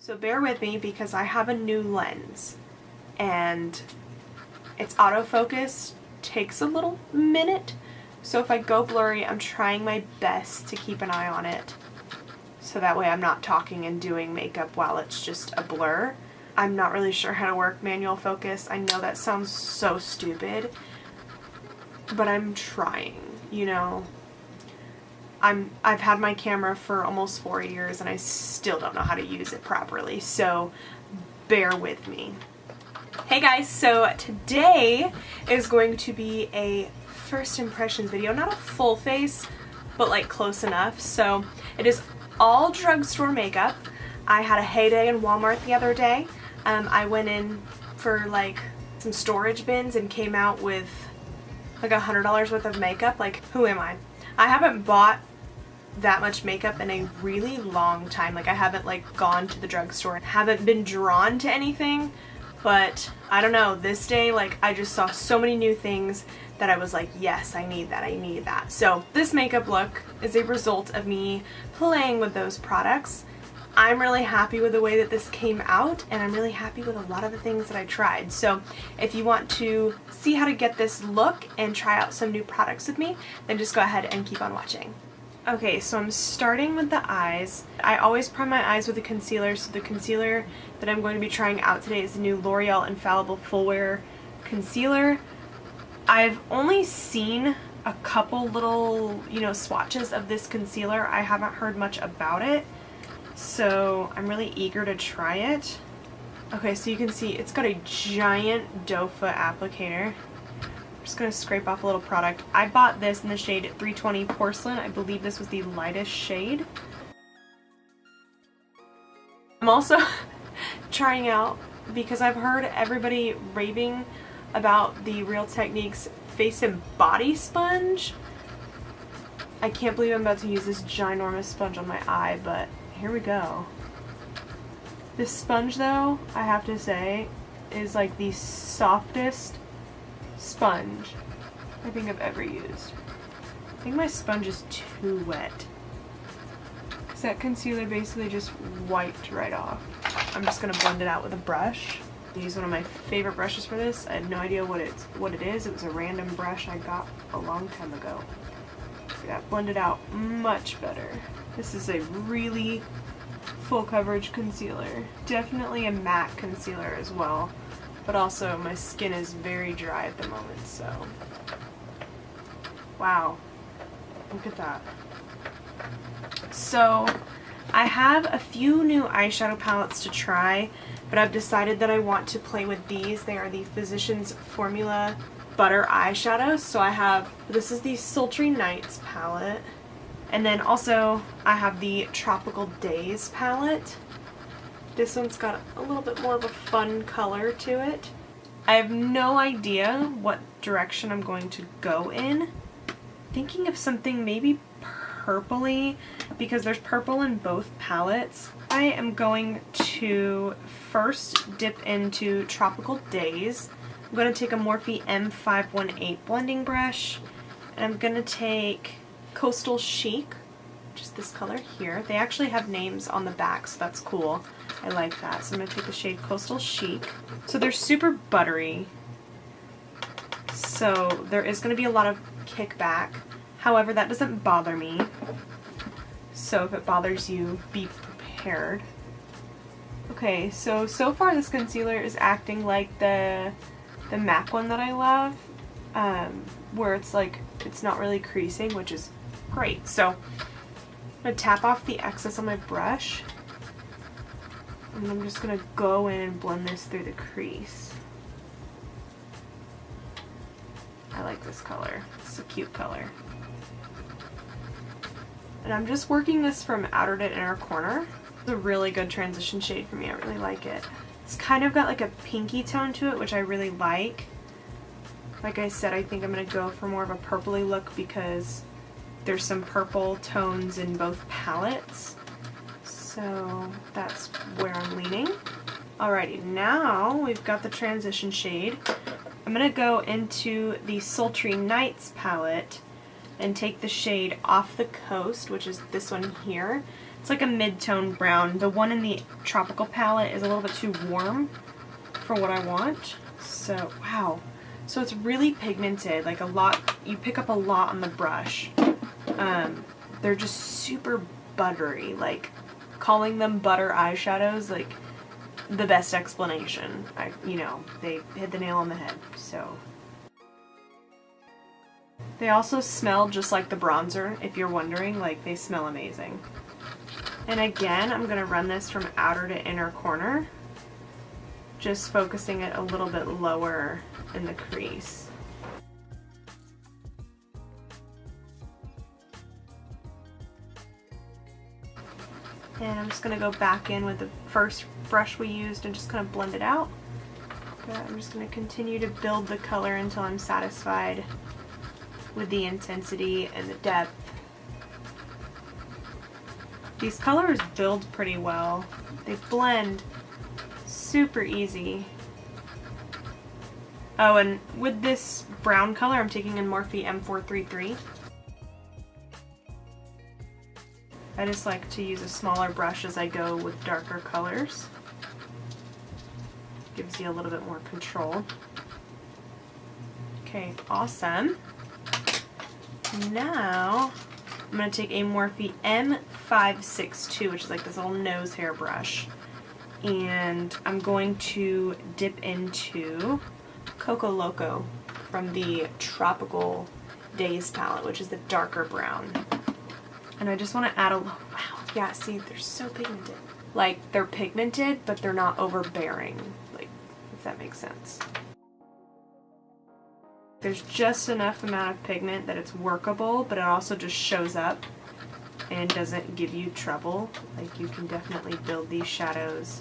So bear with me because I have a new lens and its autofocus takes a little minute. So if I go blurry, I'm trying my best to keep an eye on it so that way I'm not talking and doing makeup while it's just a blur. I'm not really sure how to work manual focus. I know that sounds so stupid, but I'm trying, you know. I've had my camera for almost 4 years and I still don't know how to use it properly, so bear with me. Hey guys, so today is going to be a first impressions video, not a full face, but like close enough. So it is all drugstore makeup. I had a heyday in Walmart the other day. I went in for like some storage bins and came out with like $100 worth of makeup. Like, who am I? I haven't bought that much makeup in a really long time. Like, I haven't like gone to the drugstore, haven't been drawn to anything, but I don't know, this day like I just saw so many new things that I was like, yes, I need that, I need that. So this makeup look is a result of me playing with those products. I'm really happy with the way that this came out, and I'm really happy with a lot of the things that I tried. So if you want to see how to get this look and try out some new products with me, then just go ahead and keep on watching. Okay, so I'm starting with the eyes. I always prime my eyes with a concealer, so the concealer that I'm going to be trying out today is the new L'Oreal Infallible Full Wear Concealer. I've only seen a couple little, you know, swatches of this concealer. I haven't heard much about it, so I'm really eager to try it. Okay, so you can see it's got a giant doe foot applicator. I'm just going to scrape off a little product. I bought this in the shade 320 Porcelain. I believe this was the lightest shade. I'm also trying out, because I've heard everybody raving about the Real Techniques Face and Body Sponge. I can't believe I'm about to use this ginormous sponge on my eye, but here we go. This sponge, though, I have to say, is like the softest sponge I think I've ever used. I think my sponge is too wet, because that concealer basically just wiped right off. I'm just going to blend it out with a brush. I use one of my favorite brushes for this. I had no idea what it is. It was a random brush I got a long time ago. That blended out much better. This is a really full coverage concealer. Definitely a matte concealer as well, but also my skin is very dry at the moment, so wow, look at that. So I have a few new eyeshadow palettes to try, but I've decided that I want to play with these. They are the Physicians Formula Butter eyeshadows. So I have, this is the Sultry Nights palette, and then also I have the Tropical Days palette. This one's got a little bit more of a fun color to it. I have no idea what direction I'm going to go in. Thinking of something maybe purpley, because there's purple in both palettes. I am going to first dip into Tropical Days. I'm going to take a Morphe M518 blending brush, and I'm going to take Coastal Chic, just this color here. They actually have names on the back, so that's cool. I like that. So I'm going to take the shade Coastal Chic. So they're super buttery, so there is going to be a lot of kickback. However, that doesn't bother me. So if it bothers you, be prepared. Okay, so far this concealer is acting like the MAC one that I love, where it's like, it's not really creasing, which is great. So I'm going to tap off the excess on my brush, and I'm just going to go in and blend this through the crease. I like this color. It's a cute color. And I'm just working this from outer to inner corner. It's a really good transition shade for me. I really like it. It's kind of got like a pinky tone to it, which I really like. Like I said, I think I'm going to go for more of a purpley look because there's some purple tones in both palettes. So that's where I'm leaning. Alrighty, now we've got the transition shade. I'm going to go into the Sultry Nights palette and take the shade Off the Coast, which is this one here. It's like a mid-tone brown. The one in the tropical palette is a little bit too warm for what I want. So, wow. So it's really pigmented, like a lot, you pick up a lot on the brush. They're just super buttery, like calling them butter eyeshadows, like the best explanation. You know, they hit the nail on the head, so. They also smell just like the bronzer, if you're wondering, like they smell amazing. And again, I'm gonna run this from outer to inner corner, just focusing it a little bit lower in the crease. And I'm just going to go back in with the first brush we used and just kind of blend it out. But I'm just going to continue to build the color until I'm satisfied with the intensity and the depth. These colors build pretty well. They blend super easy. Oh, and with this brown color, I'm taking in Morphe M433. I just like to use a smaller brush as I go with darker colors. Gives you a little bit more control. Okay, awesome. Now, I'm going to take a Morphe M562, which is like this little nose hair brush. And I'm going to dip into Coco Loco from the Tropical Days palette, which is the darker brown. And I just want to add a, wow, yeah, see, they're so pigmented. Like, they're pigmented, but they're not overbearing, like, if that makes sense. There's just enough amount of pigment that it's workable, but it also just shows up and doesn't give you trouble. Like, you can definitely build these shadows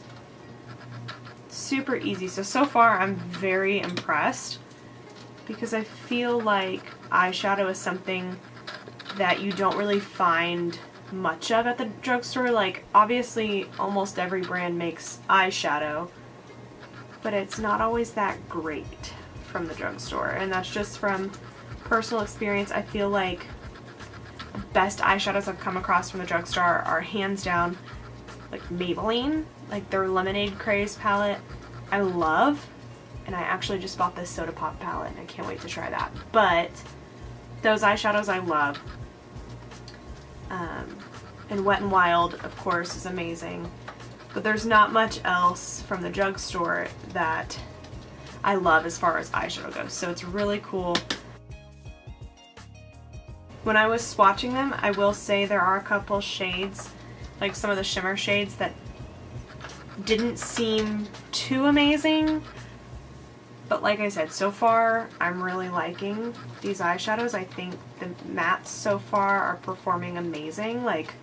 super easy. So far, I'm very impressed because I feel like eyeshadow is something that you don't really find much of at the drugstore. Like, obviously almost every brand makes eyeshadow, but it's not always that great from the drugstore, and that's just from personal experience. I feel like the best eyeshadows I've come across from the drugstore are hands down like Maybelline, like their Lemonade Craze palette I love, and I actually just bought this Soda Pop palette and I can't wait to try that. But those eyeshadows I love. And Wet n Wild, of course, is amazing. But there's not much else from the drugstore that I love as far as eyeshadow goes. So it's really cool. When I was swatching them, I will say there are a couple shades, like some of the shimmer shades, that didn't seem too amazing. But like I said, so far I'm really liking these eyeshadows. I think the mattes so far are performing amazing. Like,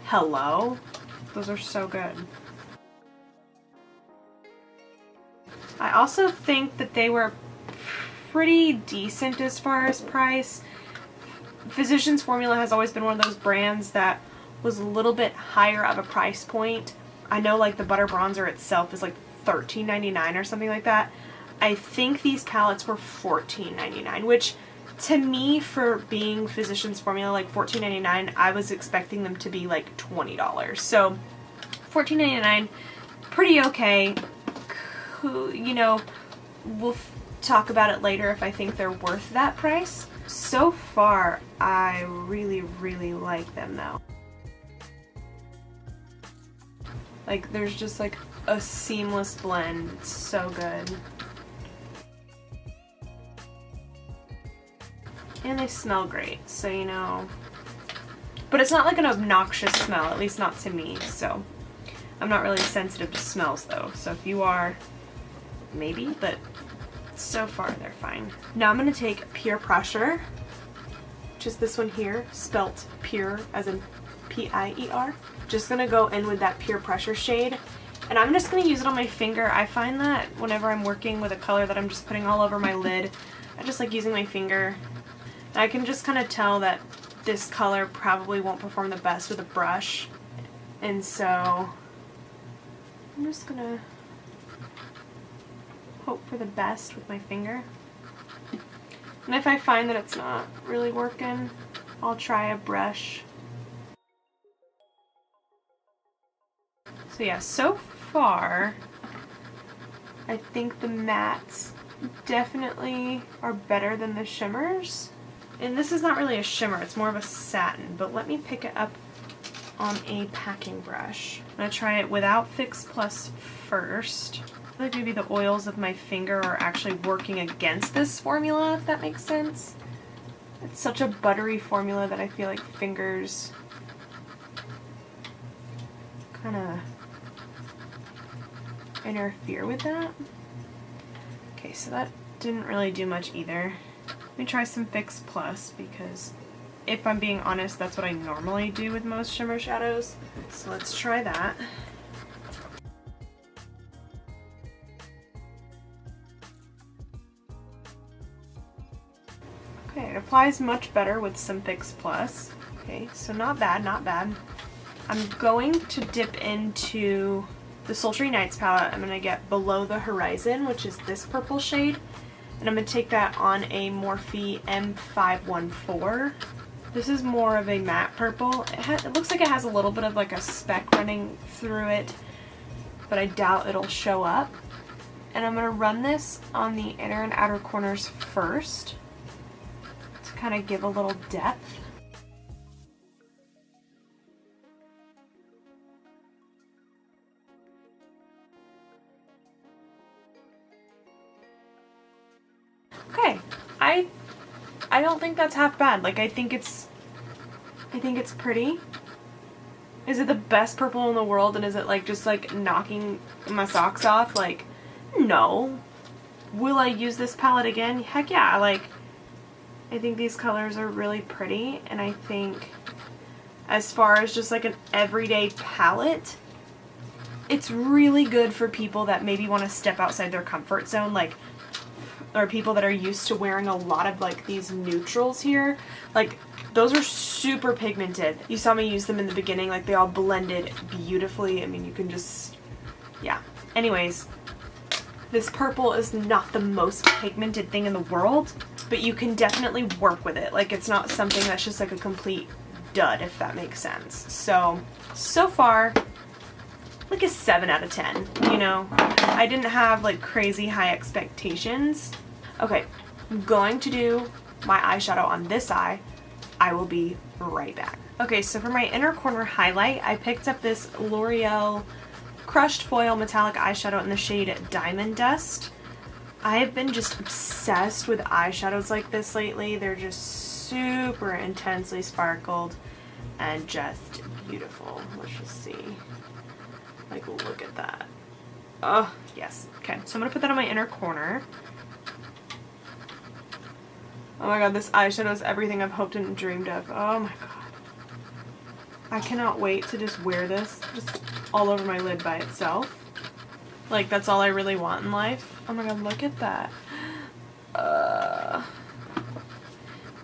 hello, those are so good. I also think that they were pretty decent as far as price. Physicians Formula has always been one of those brands that was a little bit higher of a price point. I know like the Butter Bronzer itself is like $13.99 or something like that. I think these palettes were $14.99, which to me, for being Physicians Formula, like $14.99, I was expecting them to be like $20. So $14.99, pretty okay. You know, we'll talk about it later if I think they're worth that price. So far, I really, really like them though. Like, there's just like a seamless blend. It's so good. And they smell great, so you know. But it's not like an obnoxious smell, at least not to me, so. I'm not really sensitive to smells though, so if you are, maybe, but so far they're fine. Now I'm going to take Pure Pressure, which is this one here, spelt pure as in P-I-E-R. Just going to go in with that Pure Pressure shade, and I'm just going to use it on my finger. I find that whenever I'm working with a color that I'm just putting all over my lid, I just like using my finger. And I can just kind of tell that this color probably won't perform the best with a brush, and so I'm just going to hope for the best with my finger. And if I find that it's not really working, I'll try a brush. So yeah, so far, I think the mattes definitely are better than the shimmers. And this is not really a shimmer, it's more of a satin, but let me pick it up on a packing brush. I'm going to try it without Fix Plus first. I feel like maybe the oils of my finger are actually working against this formula, if that makes sense. It's such a buttery formula that I feel like fingers kind of interfere with that. Okay, so that didn't really do much either. Let me try some Fix Plus because if I'm being honest, that's what I normally do with most shimmer shadows. So let's try that. Okay, it applies much better with some Fix Plus. Okay, so not bad, not bad. I'm going to dip into the Sultry Nights palette. I'm going to get Below the Horizon, which is this purple shade. And I'm going to take that on a Morphe M514. This is more of a matte purple. It looks like it has a little bit of like a speck running through it, but I doubt it'll show up. And I'm going to run this on the inner and outer corners first to kind of give a little depth. Okay, I don't think that's half bad. Like I think it's pretty. Is it the best purple in the world and is it like just like knocking my socks off? Like, no. Will I use this palette again? Heck yeah. Like, I think these colors are really pretty, and I think as far as just like an everyday palette, it's really good for people that maybe want to step outside their comfort zone, like, or people that are used to wearing a lot of like these neutrals here. Like, those are super pigmented. You saw me use them in the beginning, like they all blended beautifully. I mean, you can just, yeah. Anyways, this purple is not the most pigmented thing in the world, but you can definitely work with it. Like, it's not something that's just like a complete dud, if that makes sense. So far, like a 7 out of 10, you know? I didn't have like crazy high expectations. Okay, I'm going to do my eyeshadow on this eye. I will be right back. Okay, so for my inner corner highlight, I picked up this L'Oreal Crushed Foil Metallic Eyeshadow in the shade Diamond Dust. I have been just obsessed with eyeshadows like this lately. They're just super intensely sparkled and just beautiful. Let's just see. Like, look at that. Oh, yes. Okay, so I'm going to put that on my inner corner. Oh my god, this eyeshadow is everything I've hoped and dreamed of. Oh my god. I cannot wait to just wear this just all over my lid by itself. Like, that's all I really want in life. Oh my god, look at that.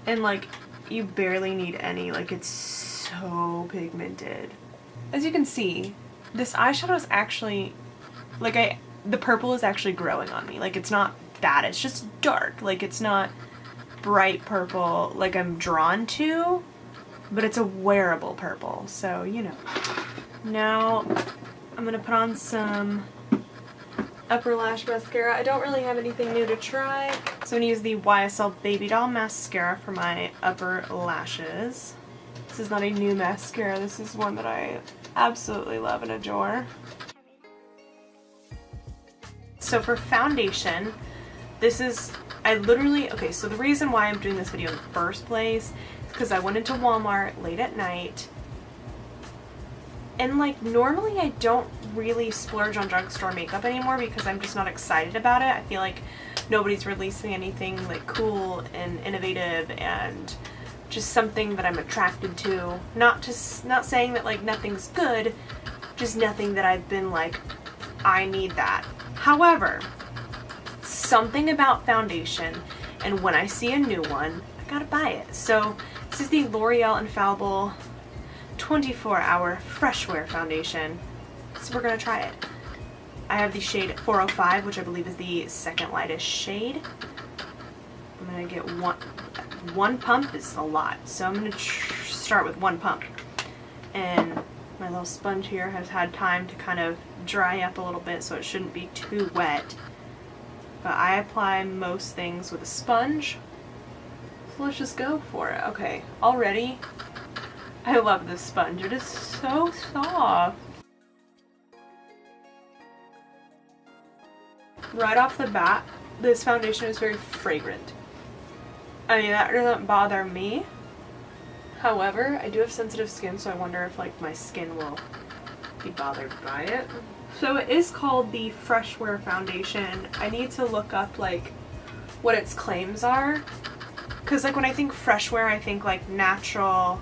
And like, you barely need any. Like, it's so pigmented. As you can see, this eyeshadow is actually, like, the purple is actually growing on me. Like, it's not bad, it's just dark. Like, it's not bright purple like I'm drawn to, but it's a wearable purple, so, you know. Now, I'm gonna put on some upper lash mascara. I don't really have anything new to try, so I'm gonna use the YSL Baby Doll mascara for my upper lashes. This is not a new mascara, this is one that I absolutely love and adore. So for foundation, this is, okay, so the reason why I'm doing this video in the first place is because I went into Walmart late at night, and like, normally I don't really splurge on drugstore makeup anymore because I'm just not excited about it. I feel like nobody's releasing anything like cool and innovative and just something that I'm attracted to. Not saying that like nothing's good, just nothing that I've been like, I need that. However, something about foundation, and when I see a new one, I gotta buy it. So this is the L'Oreal Infallible 24-Hour Fresh Wear Foundation. So we're gonna try it. I have the shade 405, which I believe is the second lightest shade. I'm gonna get one pump is a lot, so I'm gonna start with one pump. And My little sponge here has had time to kind of dry up a little bit, so it shouldn't be too wet. But I apply most things with a sponge. So let's just go for it. Okay, already, I love this sponge. It is so soft. Right off the bat, this foundation is very fragrant. I mean, that doesn't bother me. However, I do have sensitive skin, so I wonder if like my skin will be bothered by it. So it is called the Fresh Wear Foundation. I need to look up like what its claims are, because like when I think fresh wear, I think like natural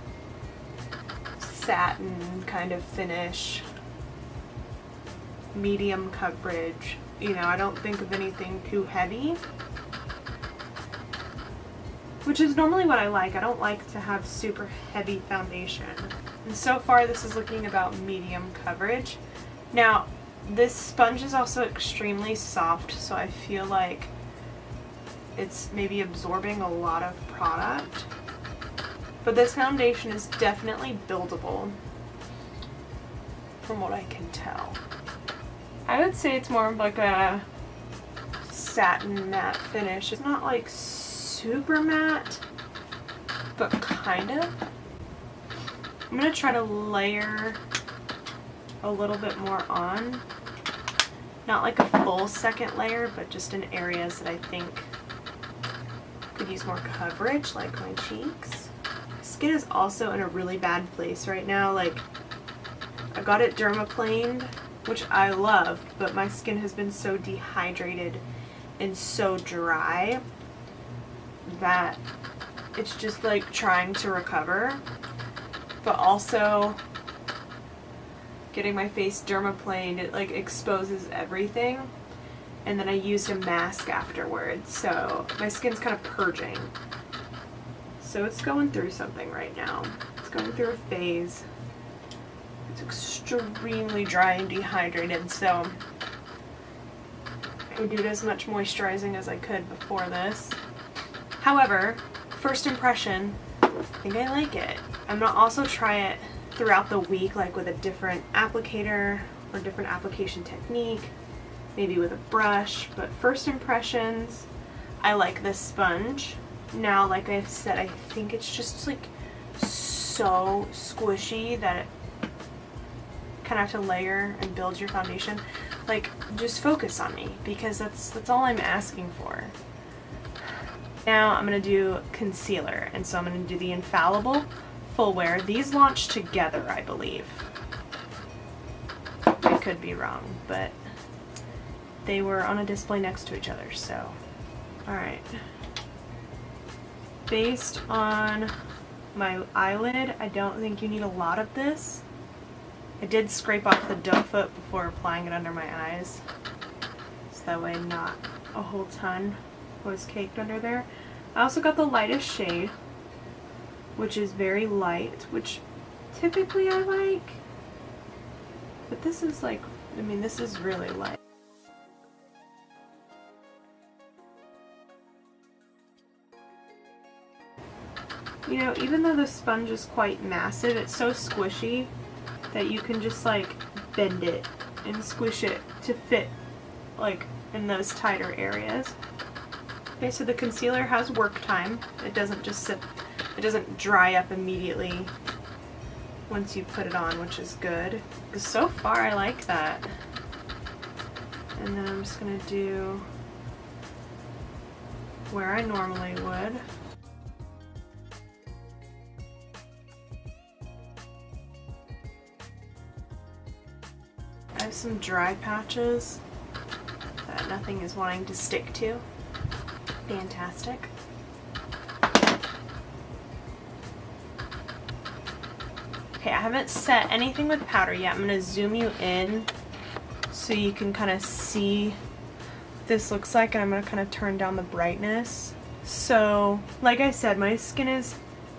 satin kind of finish, medium coverage. You know, I don't think of anything too heavy, which is normally what I like. I don't like to have super heavy foundation. And so far this is looking about medium coverage. Now, this sponge is also extremely soft, so I feel like it's maybe absorbing a lot of product. But this foundation is definitely buildable, from what I can tell. I would say it's more of like a satin matte finish. It's not like super matte, but kind of. I'm gonna try to layer a little bit more on. Not like a full second layer, but just in areas that I think could use more coverage, like my cheeks. My skin is also in a really bad place right now. Like, I got it dermaplaned, which I love, but my skin has been so dehydrated and so dry that it's just like trying to recover, but also getting my face dermaplaned, it like exposes everything, and then I used a mask afterwards, so my skin's kind of purging. So it's going through something right now. It's going through a phase. It's extremely dry and dehydrated, so I did as much moisturizing as I could before this. However, first impression, I think I like it. I'm gonna also try it throughout the week, like with a different applicator or different application technique, maybe with a brush, but first impressions, I like this sponge. Now, like I said, I think it's just like so squishy that it kind of have to layer and build your foundation. Like, just focus on me, because that's all I'm asking for. Now I'm going to do concealer, and so I'm going to do the Infallible Full Wear. These launched together, I believe. I could be wrong, but they were on a display next to each other, so. Alright. Based on my eyelid, I don't think you need a lot of this. I did scrape off the doe foot before applying it under my eyes, so that way not a whole ton was caked under there. I also got the lightest shade, which is very light, which typically I like, but this is like, I mean, this is really light. You know, even though the sponge is quite massive, it's so squishy that you can just like bend it and squish it to fit like in those tighter areas. Okay, so the concealer has work time. It doesn't just sit, it doesn't dry up immediately once you put it on, which is good. Because so far I like that. And then I'm just gonna do where I normally would. I have some dry patches that nothing is wanting to stick to. Fantastic. Okay, I haven't set anything with powder yet. I'm going to zoom you in so you can kind of see what this looks like, and I'm going to kind of turn down the brightness. So, like I said, my skin is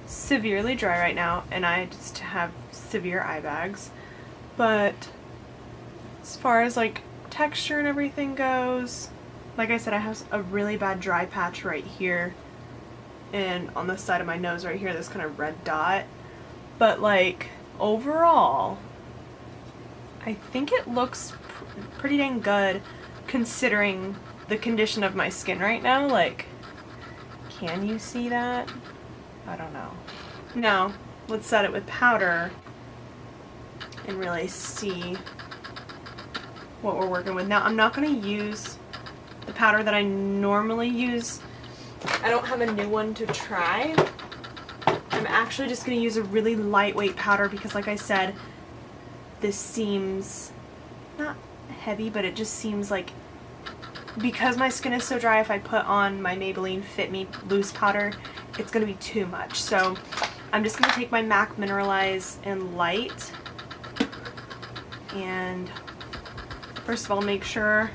severely dry right now, and I just have severe eye bags. But as far as like texture and everything goes, like I said, I have a really bad dry patch right here and on the side of my nose right here, this kind of red dot. But like overall, I think it looks pretty dang good considering the condition of my skin right now. Like, can you see that? I don't know. Now, let's set it with powder and really see what we're working with. Now, I'm not going to use the powder that I normally use. I don't have a new one to try. I'm actually just going to use a really lightweight powder because, like I said, this seems not heavy, but it just seems like, because my skin is so dry, if I put on my Maybelline Fit Me loose powder, it's going to be too much. So I'm just going to take my MAC Mineralize in Light and first of all make sure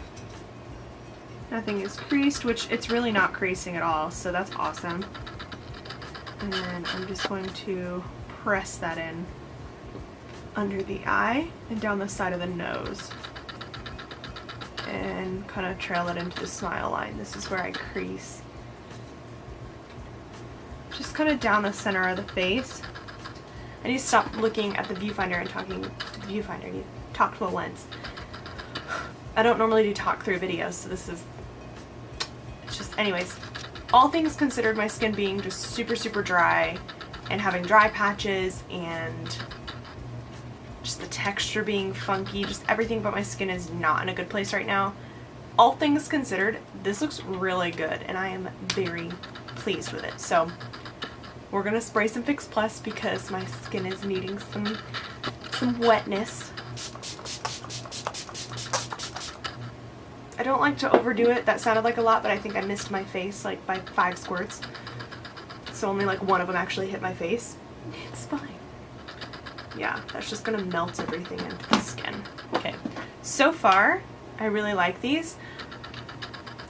nothing is creased, which it's really not creasing at all, so that's awesome. And then I'm just going to press that in under the eye and down the side of the nose and kind of trail it into the smile line. This is where I crease. Just kind of down the center of the face. I need to stop looking at the viewfinder and talking to the viewfinder. I need to talk to the lens. I don't normally do talk through videos, so this is, it's just, anyways, all things considered, my skin being just super, super dry and having dry patches and just the texture being funky, just everything about my skin is not in a good place right now. All things considered, this looks really good and I am very pleased with it. So we're gonna spray some Fix Plus because my skin is needing some wetness. I don't like to overdo it. That sounded like a lot, but I think I missed my face like by 5 squirts. So only like one of them actually hit my face. It's fine. Yeah, that's just gonna melt everything into the skin. Okay, so far I really like these.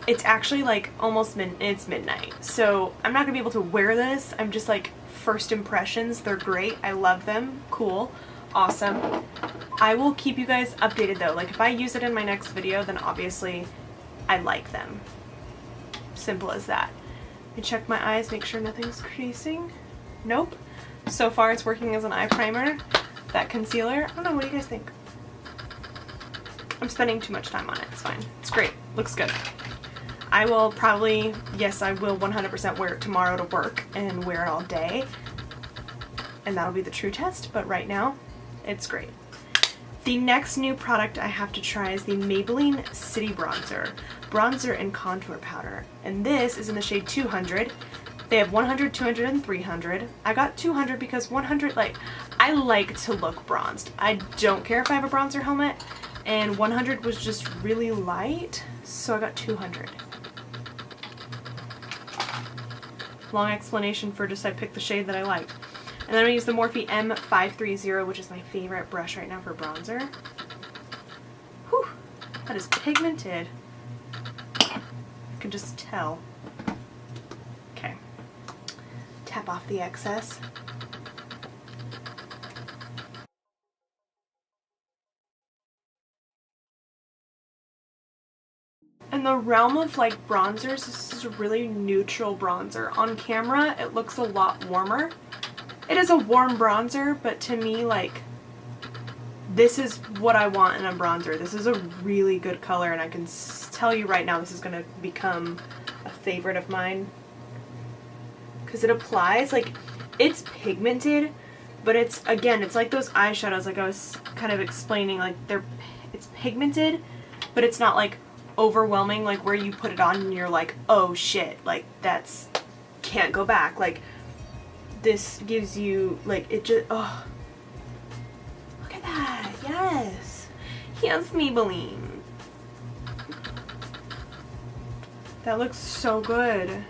It's actually like almost it's midnight, so I'm not gonna be able to wear this. I'm just like, first impressions, they're great. I love them. Cool, awesome. I will keep you guys updated though. Like if I use it in my next video, then obviously I like them. Simple as that. I check my eyes, make sure nothing's creasing. Nope. So far it's working as an eye primer. That concealer, I don't know, what do you guys think? I'm spending too much time on it. It's fine. It's great. Looks good. I will probably, yes, I will 100% wear it tomorrow to work and wear it all day. And that'll be the true test, but right now, it's great. The next new product I have to try is the Maybelline City Bronzer and Contour Powder. And this is in the shade 200. They have 100, 200, and 300. I got 200 because 100, like, I like to look bronzed. I don't care if I have a bronzer helmet, and 100 was just really light, so I got 200. Long explanation for just I picked the shade that I like. And then I'm going to use the Morphe M530, which is my favorite brush right now for bronzer. Whew, that is pigmented. I can just tell. Okay. Tap off the excess. In the realm of like bronzers, this is a really neutral bronzer. On camera, it looks a lot warmer. It is a warm bronzer, but to me, like, this is what I want in a bronzer. This is a really good color, and I can tell you right now this is going to become a favorite of mine. Because it applies, like, it's pigmented, but it's, again, it's like those eyeshadows, like I was kind of explaining, like, it's pigmented, but it's not, like, overwhelming, like, where you put it on and you're like, oh, shit, like, that's, can't go back, like, this gives you, like, it just, oh, look at that, yes, yes, Maybelline. That looks so good.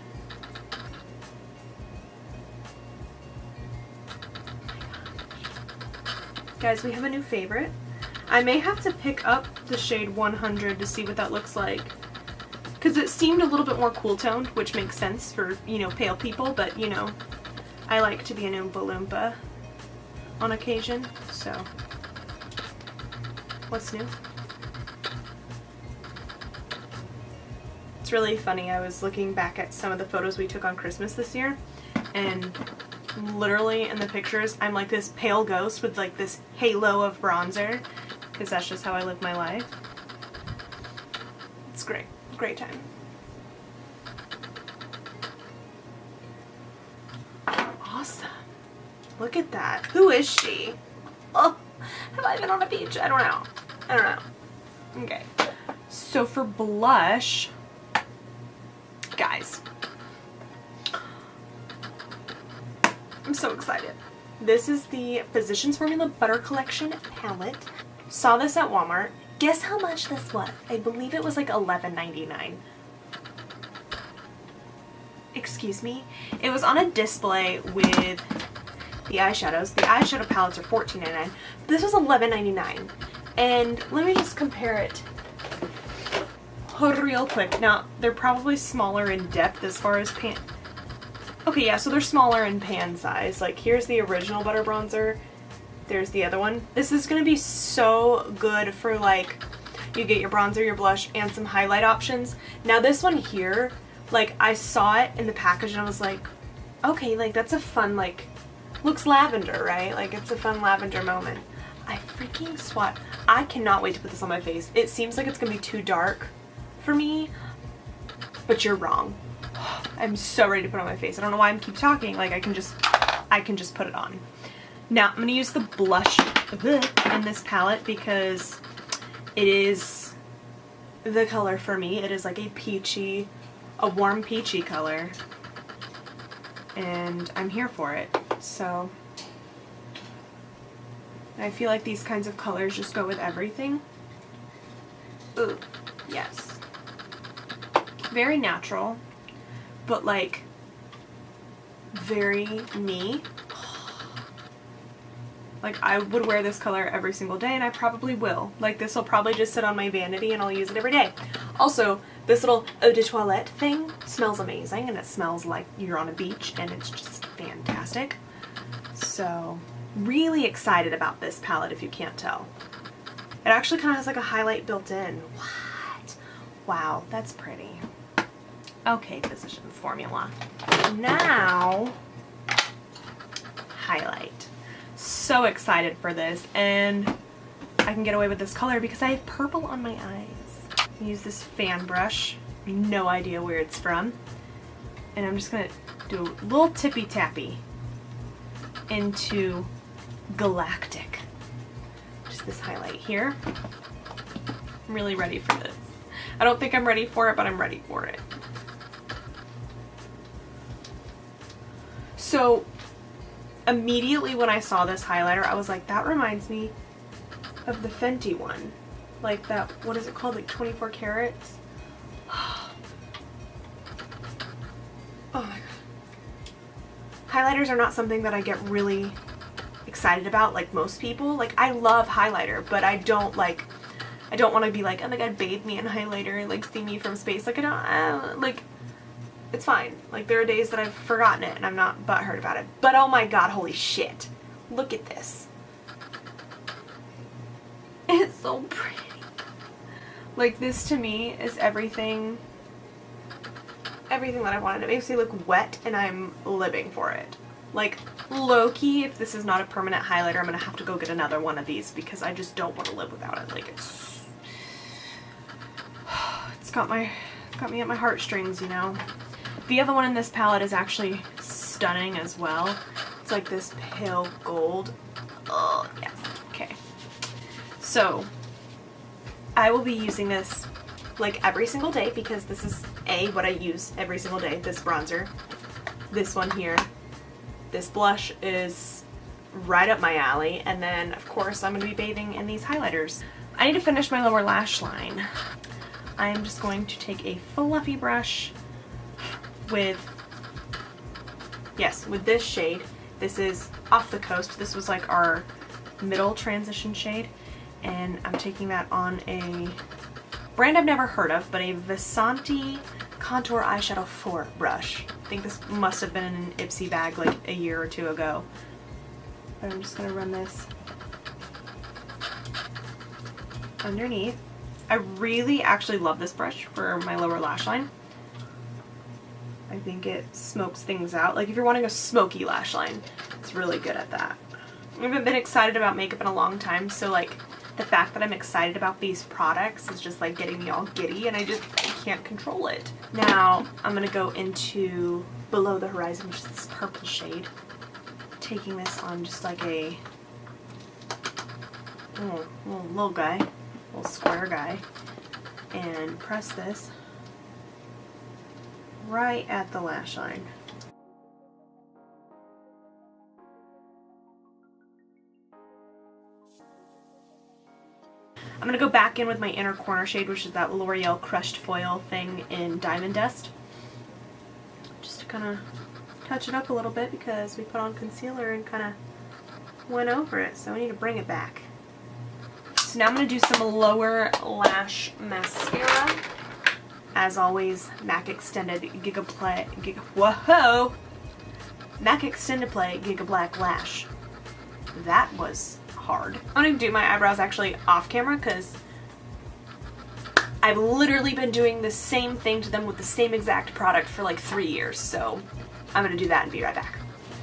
Guys, we have a new favorite. I may have to pick up the shade 100 to see what that looks like, because it seemed a little bit more cool toned, which makes sense for, you know, pale people, but, you know, I like to be an Oompa Loompa on occasion, so what's new? It's really funny, I was looking back at some of the photos we took on Christmas this year, and literally in the pictures I'm like this pale ghost with like this halo of bronzer, because that's just how I live my life. It's great. Great time. Awesome. Look at that. Who is she? Oh, have I been on a beach? I don't know. I don't know. Okay. So for blush, guys, I'm so excited. This is the Physicians Formula Butter Collection palette. Saw this at Walmart. Guess how much this was? I believe it was like $11.99. Excuse me? It was on a display with the eyeshadows. The eyeshadow palettes are $14.99. This was $11.99. And let me just compare it real quick. Now, they're probably smaller in depth as far as pan. Okay, yeah, so they're smaller in pan size. Like, here's the original butter bronzer. There's the other one. This is going to be so good for, like, you get your bronzer, your blush, and some highlight options. Now, this one here, like, I saw it in the package and I was like, okay, like, that's a fun, like, looks lavender, right? Like, it's a fun lavender moment. I freaking swat. I cannot wait to put this on my face. It seems like it's going to be too dark for me, but you're wrong. I'm so ready to put it on my face. I don't know why I keep talking. Like, I can just put it on. Now, I'm going to use the blush in this palette because it is the color for me. It is like a warm peachy color. And I'm here for it. So, I feel like these kinds of colors just go with everything. Ooh, yes. Very natural, but like very me. Like, I would wear this color every single day, and I probably will. Like, this will probably just sit on my vanity and I'll use it every day. Also, this little eau de toilette thing smells amazing, and it smells like you're on a beach, and it's just fantastic. So, really excited about this palette, if you can't tell. It actually kind of has like a highlight built in. What? Wow, that's pretty. Okay, Physicians Formula. Now, highlight. So excited for this, and I can get away with this color because I have purple on my eyes. Use this fan brush. No idea where it's from. And I'm just going to do a little tippy tappy into Galactic. Just this highlight here. I'm really ready for this. I don't think I'm ready for it, but I'm ready for it. So immediately when I saw this highlighter, I was like, that reminds me of the Fenty one. Like that, what is it called? Like 24 carats? Oh my god. Highlighters are not something that I get really excited about like most people. Like, I love highlighter, but I don't want to be like, oh my god, bathe me in highlighter and like see me from space. Like, I don't, like, it's fine. Like, there are days that I've forgotten it and I'm not butthurt about it. But oh my god, holy shit. Look at this. It's so pretty. Like, this to me is everything that I wanted. It makes me look wet and I'm living for it. Like, low-key, if this is not a permanent highlighter, I'm going to have to go get another one of these because I just don't want to live without it. Like, it's got me at my heartstrings, you know. The other one in this palette is actually stunning as well. It's like this pale gold. Oh, yes. Okay. So, I will be using this like every single day because this is what I use every single day. This bronzer. This one here. This blush is right up my alley. And then, of course, I'm going to be bathing in these highlighters. I need to finish my lower lash line. I'm just going to take a fluffy brush with this shade. This is Off the Coast. This was like our middle transition shade. And I'm taking that on a brand I've never heard of, but a Vasanti Contour Eyeshadow 4 brush. I think this must have been in an Ipsy bag like a year or two ago. But I'm just going to run this underneath. I really actually love this brush for my lower lash line. I think it smokes things out. Like, if you're wanting a smoky lash line, it's really good at that. I haven't been excited about makeup in a long time, so like The fact that I'm excited about these products is just like getting me all giddy, and I can't control it. Now I'm gonna go into Below the Horizon, which is this purple shade. Taking this on just like a little guy, little square guy, and press this right at the lash line. I'm going to go back in with my inner corner shade, which is that L'Oreal Crushed Foil thing in Diamond Dust. Just to kind of touch it up a little bit because we put on concealer and kind of went over it, so I need to bring it back. So now I'm going to do some lower lash mascara. As always, MAC Extended MAC Extended Play Giga Black Lash. That was hard. I'm going to do my eyebrows actually off camera because I've literally been doing the same thing to them with the same exact product for like 3 years, so I'm going to do that and be right back.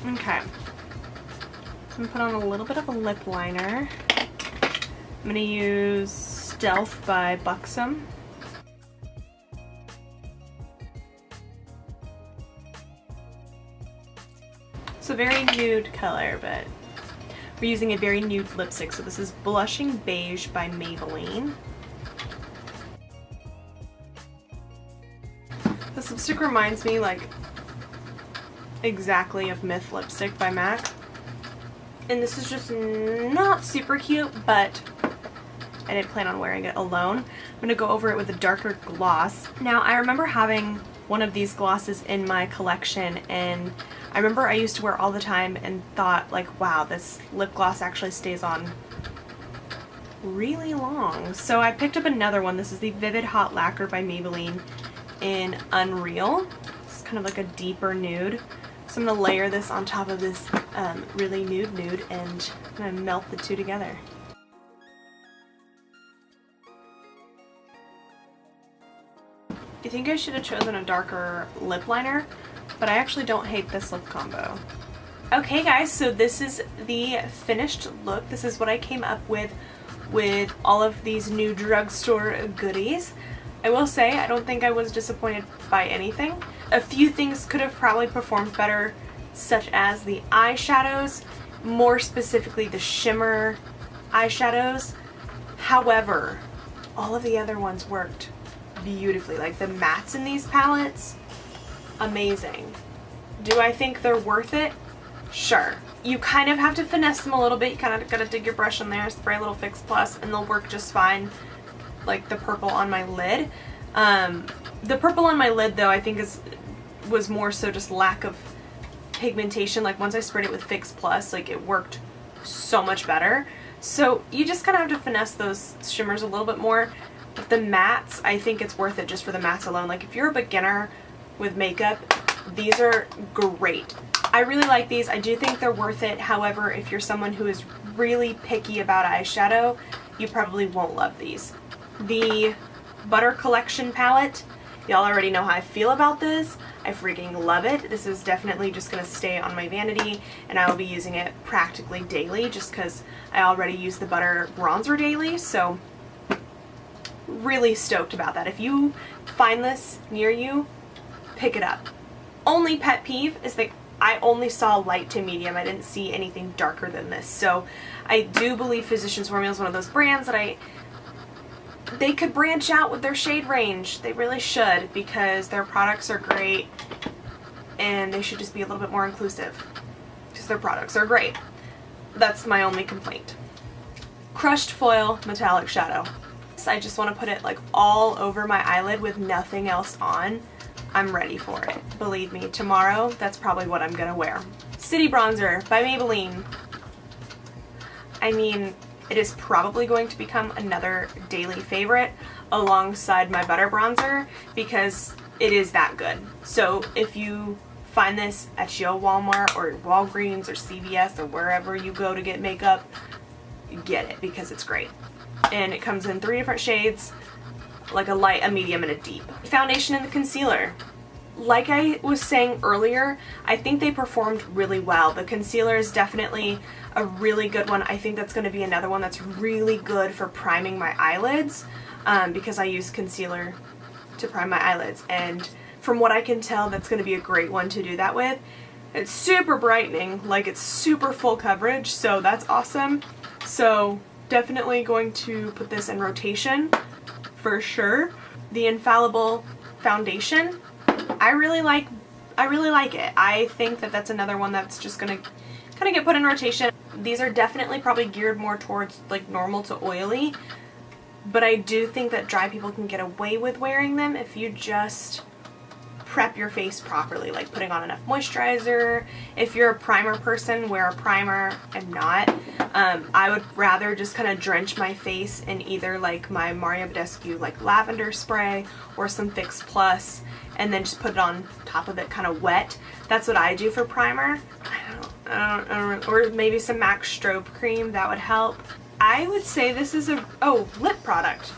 Okay. I'm going to put on a little bit of a lip liner. I'm going to use Stealth by Buxom. It's a very nude color, but we're using a very nude lipstick. So this is Blushing Beige by Maybelline. This lipstick reminds me like exactly of Myth lipstick by MAC. And this is just not super cute, but I didn't plan on wearing it alone. I'm gonna go over it with a darker gloss. Now I remember having one of these glosses in my collection, and I remember I used to wear it all the time and thought like, wow, this lip gloss actually stays on really long. So I picked up another one. This is the Vivid Hot Lacquer by Maybelline in Unreal. It's kind of like a deeper nude. So I'm going to layer this on top of this really nude and I'm going to melt the two together. I think I should have chosen a darker lip liner, but I actually don't hate this lip combo. Okay guys, so this is the finished look. This is what I came up with all of these new drugstore goodies. I will say I don't think I was disappointed by anything. A few things could have probably performed better, such as the eyeshadows, more specifically the shimmer eyeshadows. However, all of the other ones worked beautifully. Like the mattes in these palettes, amazing. Do I think they're worth it? Sure. You kind of have to finesse them a little bit. You kind of gotta dig your brush in there, spray a little Fix Plus, and they'll work just fine. Like the purple on my lid. The purple on my lid though I think was more so just lack of pigmentation. Like once I sprayed it with Fix Plus, like it worked so much better. So you just kind of have to finesse those shimmers a little bit more. But the mattes, I think it's worth it just for the mattes alone. Like if you're a beginner with makeup, these are great. I really like these. I do think they're worth it. However, if you're someone who is really picky about eyeshadow, you probably won't love these. The Butter Collection palette, y'all already know how I feel about this. I freaking love it. This is definitely just going to stay on my vanity, and I will be using it practically daily just because I already use the Butter bronzer daily, so really stoked about that. If you find this near you, pick it up. Only pet peeve is that I only saw light to medium. I didn't see anything darker than this. So I do believe Physicians Formula is one of those brands that they could branch out with their shade range. They really should, because their products are great and they should just be a little bit more inclusive because their products are great. That's my only complaint. Crushed Foil Metallic Shadow. So I just want to put it like all over my eyelid with nothing else on. I'm ready for it. Believe me, tomorrow that's probably what I'm gonna wear. City Bronzer by Maybelline. I mean, it is probably going to become another daily favorite alongside my Butter Bronzer because it is that good. So if you find this at your Walmart or Walgreens or CVS or wherever you go to get makeup, get it because it's great. And it comes in 3 different shades, like a light, a medium, and a deep. Foundation and the concealer. like I was saying earlier, I think they performed really well. The concealer is definitely a really good one. I think that's going to be another one that's really good for priming my eyelids, because I use concealer to prime my eyelids, and from what I can tell, that's going to be a great one to do that with. It's super brightening, like it's super full coverage, so that's awesome. So definitely going to put this in rotation for sure. The Infallible foundation, I really like it. I think that that's another one that's just gonna kind of get put in rotation. These are definitely probably geared more towards like normal to oily, but I do think that dry people can get away with wearing them if you just prep your face properly, like putting on enough moisturizer. If you're a primer person, wear a primer. I'm not. I would rather just kind of drench my face in either like my Mario Badescu like lavender spray or some Fix Plus, and then just put it on top of it kind of wet. That's what I do for primer. I don't, or maybe some MAC Strobe cream, that would help. I would say this is a, lip product.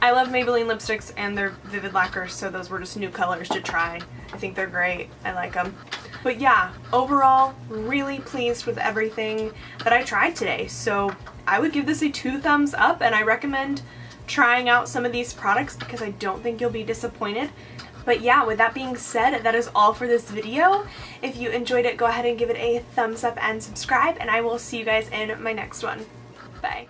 I love Maybelline lipsticks and their Vivid Lacquers, so those were just new colors to try. I think they're great. I like them. But yeah, overall, really pleased with everything that I tried today. So I would give this a 2 thumbs up, and I recommend trying out some of these products because I don't think you'll be disappointed. But yeah, with that being said, that is all for this video. If you enjoyed it, go ahead and give it a thumbs up and subscribe, and I will see you guys in my next one. Bye.